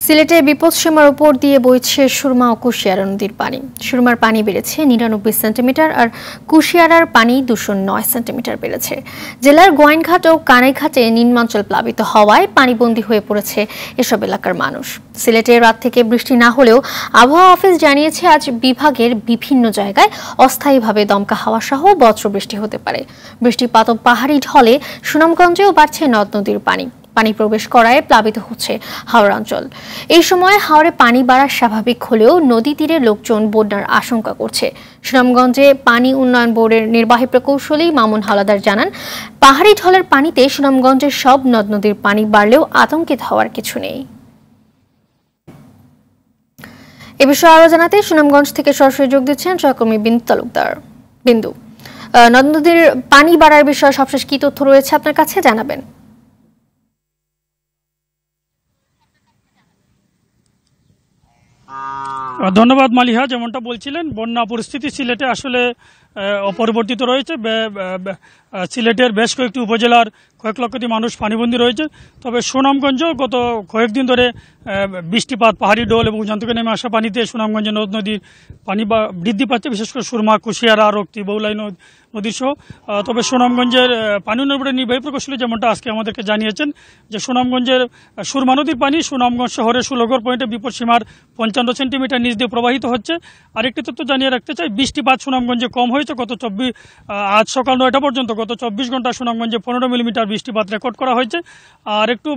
সিলেটে বিপদসীমার উপর দিয়ে বইছে সুরমা ও কুশিয়ারা নদীর পানি। সুরমার পানি বেড়েছে 99 সেন্টিমিটার আর কুশিয়ারার পানি 209 সেন্টিমিটার বেড়েছে। জেলার গোয়াইনঘাট ও কানাইঘাটে নিম্নাঞ্চল প্লাবিত হওয়ায় পানিবন্দী হয়ে পড়েছে এসব এলাকার মানুষ। সিলেটে রাত থেকে বৃষ্টি না হলেও আবহাওয়া অফিস জানিয়েছে আজ বিভাগের বিভিন্ন জায়গায় অস্থায়ীভাবে দমকা হাওয়া সহ বজ্রবৃষ্টি হতে পারে। বৃষ্টিপাত ও পাহাড়ি ঢলে সুনামগঞ্জেও বাড়ছে নদ নদীর পানি প্রবেশ করায় প্লাবিত হচ্ছে হাওড় অঞ্চল। এই সময় হাওরে পানি বাড়া স্বাভাবিক হলেও নদী তীরে লোকজন বন্যার আশঙ্কা করছে। সুনামগঞ্জে পানি উন্নয়ন বোর্ডের নির্বাহী প্রকৌশলী মামুন হাওলাদার জানান, পাহাড়ি ঢলের পানিতে সুনামগঞ্জের সব নদ নদীর পানি বাড়লেও আতঙ্কিত হওয়ার কিছু নেই। এ বিষয়ে আরো জানাতে সুনামগঞ্জ থেকে সরাসরি যোগ দিচ্ছেন সহকর্মী বিন্দু তালুকদার। বিন্দু, নদ নদীর পানি বাড়ার বিষয়ে সবশেষ কি তথ্য রয়েছে আপনার কাছে জানাবেন? ধন্যবাদ মালিহা। যেমনটা বলছিলেন, বন্যা পরিস্থিতি সিলেটে আসলে অপরিবর্তিত রয়েছে। সিলেটের বেশ কয়েকটি উপজেলার কয়েক লক্ষটি মানুষ পানিবন্দী রয়েছে। তবে সুনামগঞ্জ গত কয়েকদিন ধরে বৃষ্টিপাত, পাহাড়ি ডোল এবং উজান থেকে নেমে আসা পানিতে সুনামগঞ্জে নদ নদীর পানি বৃদ্ধি পাচ্ছে, বিশেষ করে সুরমা, কুশিয়ারা, রক্তি, বৌলাই নদী সহ। তবে সুনামগঞ্জের পানি উন্নয়ন বোর্ডের নির্বাহী প্রকৌশলী যেমনটা আজকে আমাদেরকে জানিয়েছেন যে সুনামগঞ্জের সুরমা নদীর পানি সুনামগঞ্জ শহরের 16 পয়েন্টে বিপদসীমার 55 সেন্টিমিটার নিচ দিয়ে প্রবাহিত হচ্ছে। আরেকটি তথ্য জানিয়ে রাখতে চাই, বৃষ্টিপাত সুনামগঞ্জে কম হয়েছে। আজ সকাল 9টা পর্যন্ত গত 24 ঘন্টা সুনামগঞ্জে 15 মিলিমিটার বৃষ্টিপাত রেকর্ড করা হয়েছে। আর একটু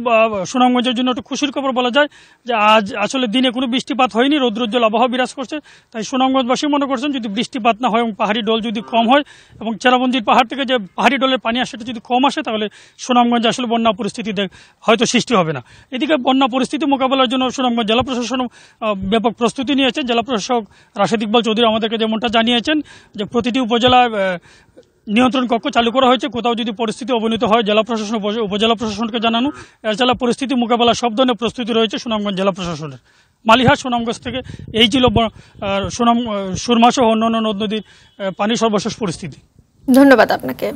সুনামগঞ্জের জন্য একটু খুশির খবর বলা যায় যে আজ আসলে দিনে কোনো বৃষ্টিপাত হয়নি, রৌদ্রোজ্জ্বল আবহাওয়া বিরাজ করছে। তাই সুনামগঞ্জবাসী মনে করছেন যদি বৃষ্টিপাত না হয় এবং পাহাড়ি ডোল যদি কম হয় এবং চেরাবন্দির পাহাড় থেকে যে পাহাড়ি ডোলের পানি আসে সেটা যদি কম আসে, তাহলে সুনামগঞ্জে আসলে বন্যা পরিস্থিতি হয়তো সৃষ্টি হবে না। এদিকে বন্যা পরিস্থিতি মোকাবেলার জন্য সুনামগঞ্জ জেলা প্রশাসন ব্যাপক প্রস্তুতি নিয়েছে। জেলা প্রশাসক রাশেদ ইকবাল চৌধুরী আমাদেরকে যেমনটা জানিয়েছেন যে প্রতিটি উপজেলায় নিয়ন্ত্রণ কক্ষ চালু করা হয়েছে। কোথাও যদি পরিস্থিতি অবনতি হয় জেলা প্রশাসন উপজেলা প্রশাসনকে জানানো। এছাড়া পরিস্থিতি মোকাবেলা সব ধরনের প্রস্তুতি রয়েছে সুনামগঞ্জ জেলা প্রশাসনের। মালিহা, সুনামগঞ্জ থেকে এই ছিল সুরমা সহ অন্যান্য নদ নদীর পানি সর্বশেষ পরিস্থিতি। ধন্যবাদ আপনাকে।